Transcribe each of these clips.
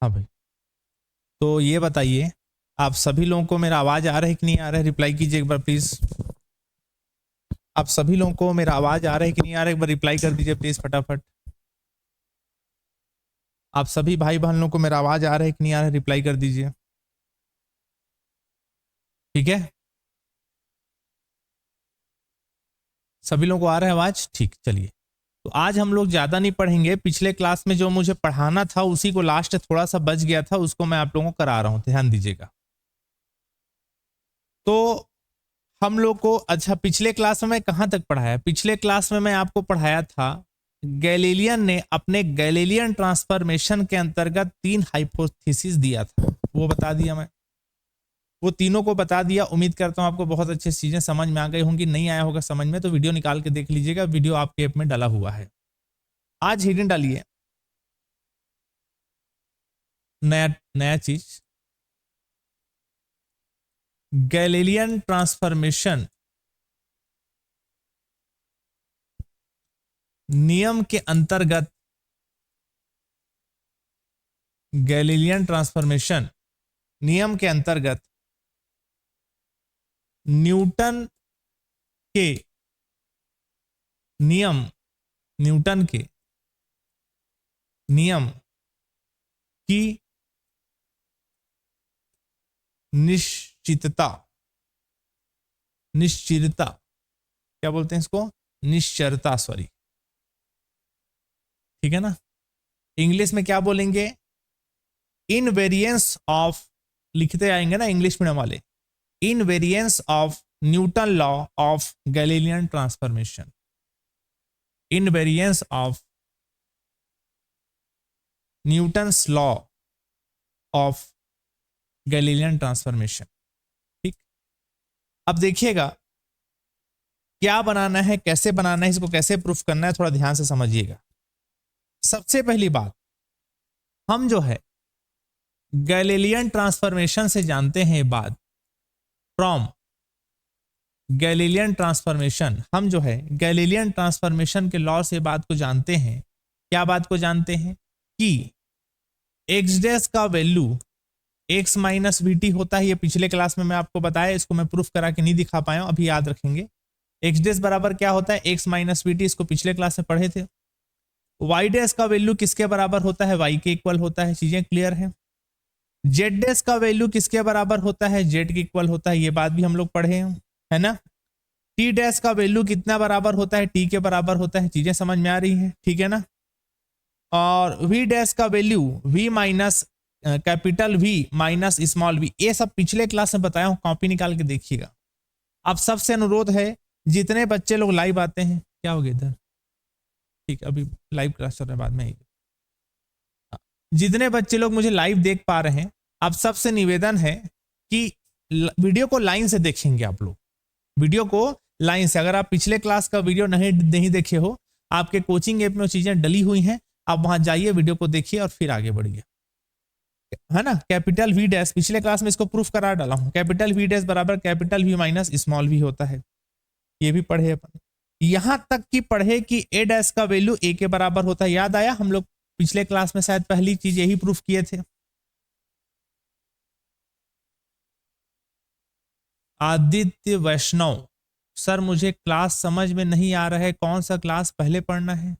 हाँ भाई, तो ये बताइए आप सभी लोगों को मेरा आवाज आ रहा है कि नहीं आ रहा है? रिप्लाई कीजिए एक बार प्लीज। आप सभी लोगों को मेरा आवाज आ रहा है कि नहीं आ रहा है? एक बार रिप्लाई कर दीजिए प्लीज फटाफट। आप सभी भाई बहनों को मेरा आवाज आ रहा है कि नहीं आ रहा है? रिप्लाई कर दीजिए। ठीक है, सभी लोगों को आ रहा है आवाज? ठीक, चलिए। तो आज हम लोग ज्यादा नहीं पढ़ेंगे, पिछले क्लास में जो मुझे पढ़ाना था उसी को लास्ट थोड़ा सा बच गया था, उसको मैं आप लोगों को करा रहा हूं, ध्यान दीजिएगा। तो हम लोग को, अच्छा पिछले क्लास में मैं कहां तक पढ़ाया? पिछले क्लास में मैं आपको पढ़ाया था गैलीलियन ने अपने गैलीलियन ट्रांसफॉर्मेशन के अंतर्गत 3 हाइपोथेसिस दिया था, वो बता दिया मैं, वो तीनों को बता दिया। उम्मीद करता हूं आपको बहुत अच्छी चीजें समझ में आ गई होंगी। नहीं आया होगा समझ में तो वीडियो निकाल के देख लीजिएगा, वीडियो आपके ऐप में डाला हुआ है। आज हिडन डालिए नया नया चीज, गैलीलियन ट्रांसफॉर्मेशन नियम के अंतर्गत, गैलीलियन ट्रांसफॉर्मेशन नियम के अंतर्गत न्यूटन के नियम, न्यूटन के नियम की निश्चितता, निश्चितता क्या बोलते हैं इसको? निश्चरता, सॉरी, ठीक है ना। इंग्लिश में क्या बोलेंगे? इनवेरिएंस ऑफ, लिखते आएंगे ना इंग्लिश मीडियम वाले, invariance of Newton law of Galilean transformation, invariance of Newton's law of Galilean transformation. ठीक, अब देखिएगा क्या बनाना है, कैसे बनाना है, इसको कैसे प्रूफ करना है, थोड़ा ध्यान से समझिएगा। सबसे पहली बात, हम जो है गैलीलियन ट्रांसफॉर्मेशन से जानते हैं बात, फ्रॉम गैलीलियन ट्रांसफॉर्मेशन, हम जो है गैलीलियन ट्रांसफॉर्मेशन के लॉ से बात को जानते हैं। क्या बात को जानते हैं? कि एक्स डैश का value x minus V T होता है। ये पिछले क्लास में मैं आपको बताया, इसको मैं प्रूफ करा के नहीं दिखा पाया हूं, अभी याद रखेंगे। एक्स डैश बराबर क्या होता है? एक्स माइनस वी टी, इसको पिछले क्लास में पढ़े थे। वाई डैश का वैल्यू किसके बराबर होता है? वाई के इक्वल होता है, चीजें क्लियर है। जेड डैश का वैल्यू किसके बराबर होता है? जेड के इक्वल होता है, ये बात भी हम लोग पढ़े हैं, है ना। टी डैश का वैल्यू कितना बराबर होता है? टी के बराबर होता है, चीजें समझ में आ रही हैं, ठीक है ना। और वी डैश का value V minus capital V minus small V, ये सब पिछले क्लास में बताया हूं, कॉपी निकाल के देखिएगा। अब सबसे अनुरोध है, जितने बच्चे लोग लाइव आते हैं, क्या हो गया इधर? ठीक, अभी लाइव क्लास चल रहा है, बाद में। जितने बच्चे लोग मुझे लाइव देख पा रहे हैं, आप सबसे निवेदन है कि वीडियो को लाइन से देखेंगे आप लोग, वीडियो को लाइन से। अगर आप पिछले क्लास का वीडियो नहीं देखे हो, आपके कोचिंग ऐप में चीजें डली हुई हैं, आप वहां जाइए, वीडियो को देखिए और फिर आगे बढ़िए, है ना। कैपिटल वी डैश, पिछले क्लास में इसको प्रूफ करा डाला हूं, कैपिटल वी डैश बराबर capital V minus small V होता है, ये भी पढ़े अपन। यहां तक कि पढ़े कि ए डैश का वैल्यू ए के बराबर होता है, याद आया? हम लोग पिछले क्लास में शायद पहली चीज यही प्रूफ किए थे। आदित्य वैष्णव, सर मुझे क्लास समझ में नहीं आ रहा है, कौन सा क्लास पहले पढ़ना है?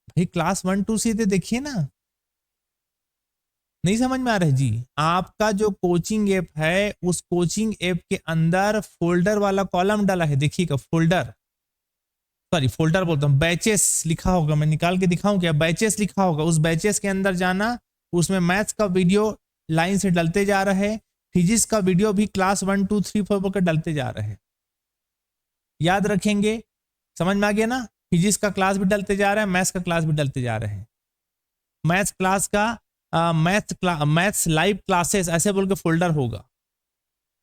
भाई क्लास 1 2 सीधे देखिए ना, नहीं समझ में आ रहा है जी? आपका जो कोचिंग ऐप है, उस कोचिंग ऐप के अंदर फोल्डर वाला कॉलम डाला है, देखिएगा फोल्डर, सॉरी फोल्डर बोलता हूं, बैचेस लिखा होगा, मैं निकाल के दिखाऊं क्या? बैचेस लिखा होगा, उस बैचेस के अंदर जाना, उसमें मैथ्स का वीडियो लाइन से डलते जा रहा है, फिजिक्स का वीडियो भी क्लास 1 2 3 4 बोलकर डलते जा रहे हैं, याद रखेंगे, समझ में आ गया ना। फिजिक्स का क्लास भी डलते जा रहा है, मैथ्स का क्लास भी डलते जा रहे हैं। मैथ्स क्लास का मैथ्स लाइव क्लासेस ऐसे बोल के फोल्डर होगा।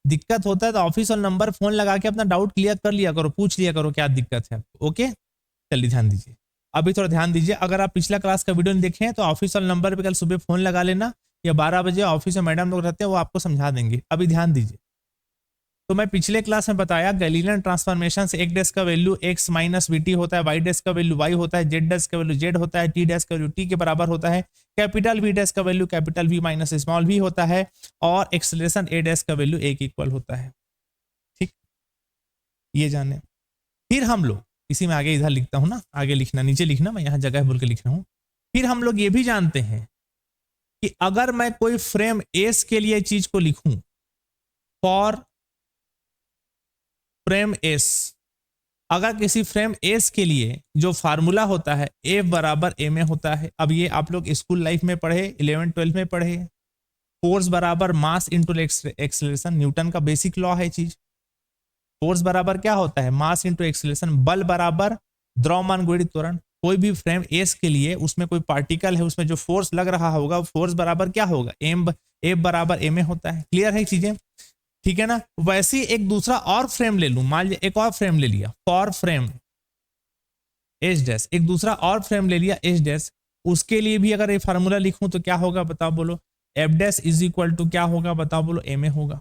दिक्कत होता है तो ऑफिस और नंबर फोन लगा के अपना डाउट क्लियर कर लिया करो, पूछ लिया करो क्या दिक्कत है आपको, ओके। चलिए ध्यान दीजिए, अभी थोड़ा ध्यान दीजिए। अगर आप पिछला क्लास का वीडियो नहीं देखे हैं तो ऑफिस और नंबर पे कल सुबह फोन लगा लेना, या 12 बजे ऑफिस में मैडम लोग रहते हैं, वो आपको समझा देंगे। अभी ध्यान दीजिए, तो मैं पिछले क्लास में बताया गैलीलियन ट्रांसफॉर्मेशन से एक डैश का value x minus V T होता है, वाई डैश का वैल्यू y होता है, जेड डैश का वैल्यू z होता है, टी डैश का वैल्यू t के बराबर होता है, कैपिटल वी डैश का value capital v minus small v होता है, और एक्सेलरेशन a डैश का वैल्यू a के इक्वल होता है। ठीक, ये जाने। फिर हम लोग इसी में आगे इधर लिखता हूं ना, आगे लिखना, नीचे लिखना, मैं यहाँ जगह बोल के लिख रहा हूँ। फिर हम लोग ये भी जानते हैं कि अगर मैं कोई फ्रेम एस के लिए चीज को लिखूं, फॉर फ्रेम एस, अगर किसी फ्रेम एस के लिए जो फार्मूला होता है F बराबर ए में होता है। अब ये आप लोग स्कूल लाइफ में पढ़े, 11-12 में पढ़े, फोर्स बराबर मास इंटू एक्सेलरेशन, न्यूटन का बेसिक लॉ है चीज। फोर्स बराबर क्या होता है, मास इंटू एक्सेलरेशन, बल बराबर द्रव्यमान गुणित त्वरण। कोई भी फ्रेम एस के लिए उसमें कोई पार्टिकल है, उसमें जो फोर्स लग रहा होगा फोर्स बराबर क्या होगा, F बराबर ए में होता है। क्लियर है चीजें, ठीक है ना। वैसे एक दूसरा और फ्रेम ले लूं, मान लिया एक और फ्रेम ले लिया फॉर फ्रेम एच डैश, एक दूसरा और फ्रेम ले लिया एच डैश, उसके लिए भी अगर ये फार्मूला लिखूं तो क्या होगा बताओ बोलो, F dash is equal to क्या होगा बताओ बोलो, एम ए होगा,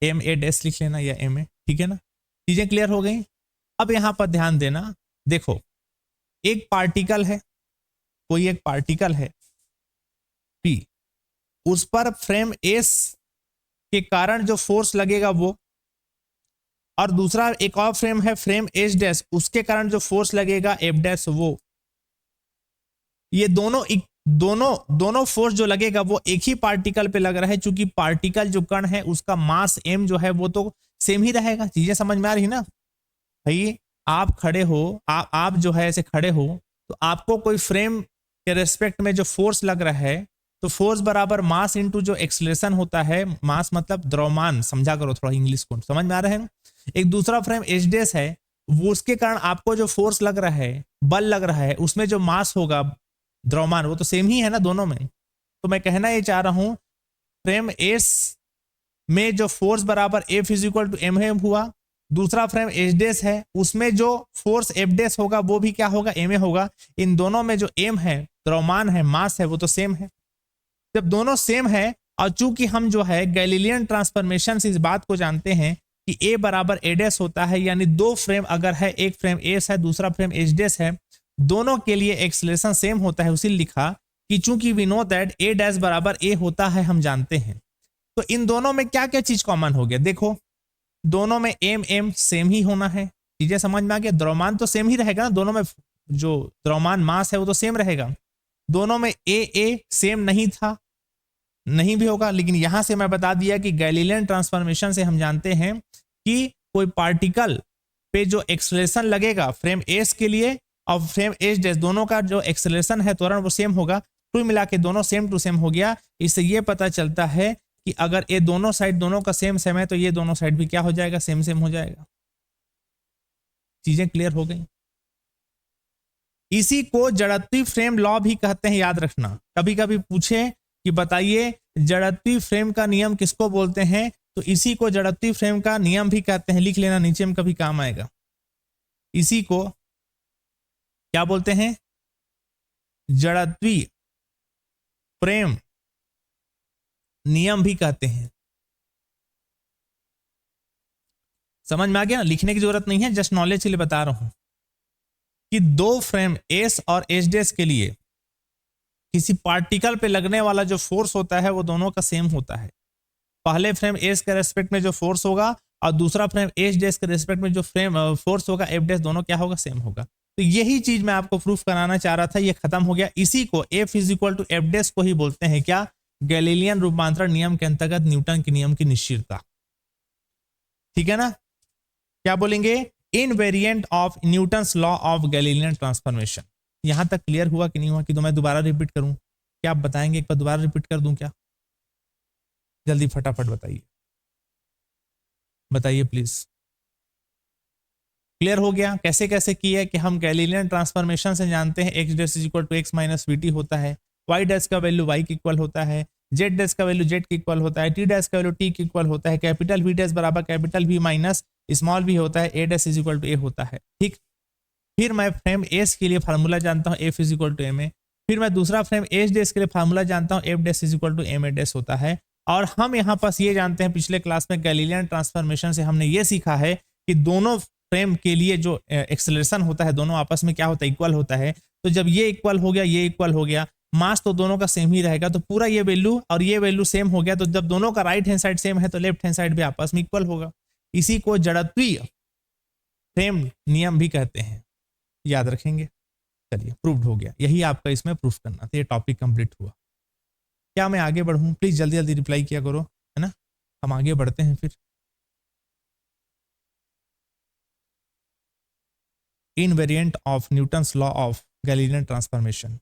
एम ए डैश लिख लेना या एम ए, ठीक है ना। चीजें क्लियर हो गई। अब यहां पर ध्यान देना, देखो एक पार्टिकल है, कोई एक पार्टिकल है पी, उस पर फ्रेम एस के कारण जो फोर्स लगेगा वो, और दूसरा एक और फ्रेम है फ्रेम एच डैश, उसके कारण जो फोर्स लगेगा एफ डैश वो। ये दोनों फोर्स जो लगेगा वो एक ही पार्टिकल पे लग रहा है, क्योंकि पार्टिकल जो कण है उसका मास एम जो है वो तो सेम ही रहेगा। चीजें समझ में आ रही ना भाई। आप खड़े हो, आप जो है ऐसे खड़े हो, तो आपको कोई फ्रेम के रेस्पेक्ट में जो फोर्स लग रहा है, तो फोर्स बराबर मास इंटू जो एक्सेलरेशन होता है, मास मतलब द्रव्यमान, समझा करो थोड़ा इंग्लिश को, समझ में आ रहा है। एक दूसरा फ्रेम एच डैश है, वो उसके कारण आपको जो फोर्स लग रहा है, बल लग रहा है, उसमें जो मास होगा द्रव्यमान वो तो सेम ही है ना दोनों में। तो मैं कहना ये चाह रहा हूं फ्रेम एस में जो फोर्स बराबर F is equal to M हुआ, दूसरा फ्रेम एच डैश है, उसमें जो फोर्स एफ डैश होगा वो भी क्या होगा, एम ए होगा। इन दोनों में जो एम है, द्रव्यमान है, मास है, वो तो सेम है। जब दोनों सेम है, और चूंकि हम जो है गैलीलियन ट्रांसफॉर्मेशन से इस बात को जानते हैं कि ए बराबर ए डैश होता है, यानी दो फ्रेम अगर है, एक फ्रेम एस है दूसरा फ्रेम एच डैश है, दोनों के लिए एक्सेलरेशन सेम होता है। उसी लिखा कि चूंकि we know that A dash बराबर ए होता है, हम जानते हैं। तो इन दोनों में क्या क्या चीज कॉमन हो गया, देखो दोनों में एम एम सेम ही होना है। चीजें समझ में आ गया। द्रव्यमान तो सेम ही रहेगा ना, दोनों में जो द्रव्यमान मास है वो तो सेम रहेगा। दोनों में ए सेम नहीं था, नहीं भी होगा, लेकिन यहां से मैं बता दिया कि गैलीलियन ट्रांसफॉर्मेशन से हम जानते हैं कि कोई पार्टिकल पे जो एक्सेलरेशन लगेगा फ्रेम एस के लिए और फ्रेम एच डैश, दोनों का जो एक्सेलरेशन है त्वरण वो सेम होगा। कुल मिला के दोनों सेम टू सेम हो गया। इससे ये पता चलता है कि अगर ये दोनों साइड दोनों का सेम सेम है, तो ये दोनों साइड भी क्या हो जाएगा, सेम सेम हो जाएगा। चीजें क्लियर हो गई। इसी को जड़त्वीय फ्रेम लॉ भी कहते हैं, याद रखना। कभी कभी पूछे कि बताइए जड़त्वीय फ्रेम का नियम किसको बोलते हैं, तो इसी को जड़त्वीय फ्रेम का नियम भी कहते हैं। लिख लेना, नीचे में कभी काम आएगा। इसी को क्या बोलते हैं, जड़त्वीय फ्रेम नियम भी कहते हैं। समझ में आ गया ना, लिखने की जरूरत नहीं है, जस्ट नॉलेज के लिए बता रहा हूं कि दो फ्रेम एस और एच डैश के लिए किसी पार्टिकल पे लगने वाला जो फोर्स होता है वो दोनों का सेम होता है। पहले फ्रेम एस के रेस्पेक्ट में जो फोर्स होगा और दूसरा फ्रेम एच डैश के रेस्पेक्ट में जो फ्रेम फोर्स होगा एफ डैश, दोनों क्या होगा, सेम होगा। तो यही चीज मैं आपको प्रूफ कराना चाह रहा था, ये खत्म हो गया। इसी को F is equal to F dash को ही बोलते हैं क्या, गैलीलियन रूपांतरण नियम के अंतर्गत न्यूटन के नियम की निश्चितता। ठीक है ना, क्या बोलेंगे, invariant of Newton's law of Galilean transformation. यहां तक क्लियर हुआ कि नहीं हुआ, कि तो मैं दोबारा रिपीट करूं, क्या आप बताएंगे, एक बार दोबारा रिपीट कर दूं क्या, जल्दी फटाफट बताइए, बताइए प्लीज। क्लियर हो गया कैसे कैसे किया कि हम गैलीलियन ट्रांसफॉर्मेशन से जानते हैं X dash is equal to X minus V T होता है, वाई डैश का वैल्यू वाई के इक्वल होता है, जेड डैश का वैल्यू जेड के इक्वल होता है, टी डैश का वैल्यू टी के इक्वल होता है, कैपिटल वी डैश बराबर capital V minus small V होता है, A dash is equal to A होता है। ठीक, फिर मैं फ्रेम एस के लिए फार्मूला जानता हूँ F is equal to M A, फिर मैं दूसरा फ्रेम एच डैश के लिए फार्मूला जानता हूँ F dash is equal to M A dash होता है। और हम यहाँ पास ये जानते हैं, पिछले क्लास में गैलीलियन ट्रांसफॉर्मेशन से हमने ये सीखा है कि दोनों फ्रेम के लिए जो एक्सेलरेशन होता है दोनों आपस में क्या होता है, इक्वल होता है। तो जब ये इक्वल हो गया, ये इक्वल हो गया, मास तो दोनों का सेम ही रहेगा, तो पूरा ये वैल्यू और ये वैल्यू सेम हो गया। तो जब दोनों का राइट हैंड साइड सेम है तो लेफ्ट हैंड साइड भी आपस में इक्वल होगा। इसी को जड़त्वीय फ्रेम नियम भी कहते हैं, याद रखेंगे। चलिए, प्रूव्ड हो गया, यही आपका इसमें प्रूफ करना था। ये टॉपिक कंप्लीट हुआ। क्या मैं आगे बढ़ूं? प्लीज जल्दी जल्दी रिप्लाई किया करो, है ना। हम आगे बढ़ते हैं फिर। Invariant of Newton's law of Galilean transformation.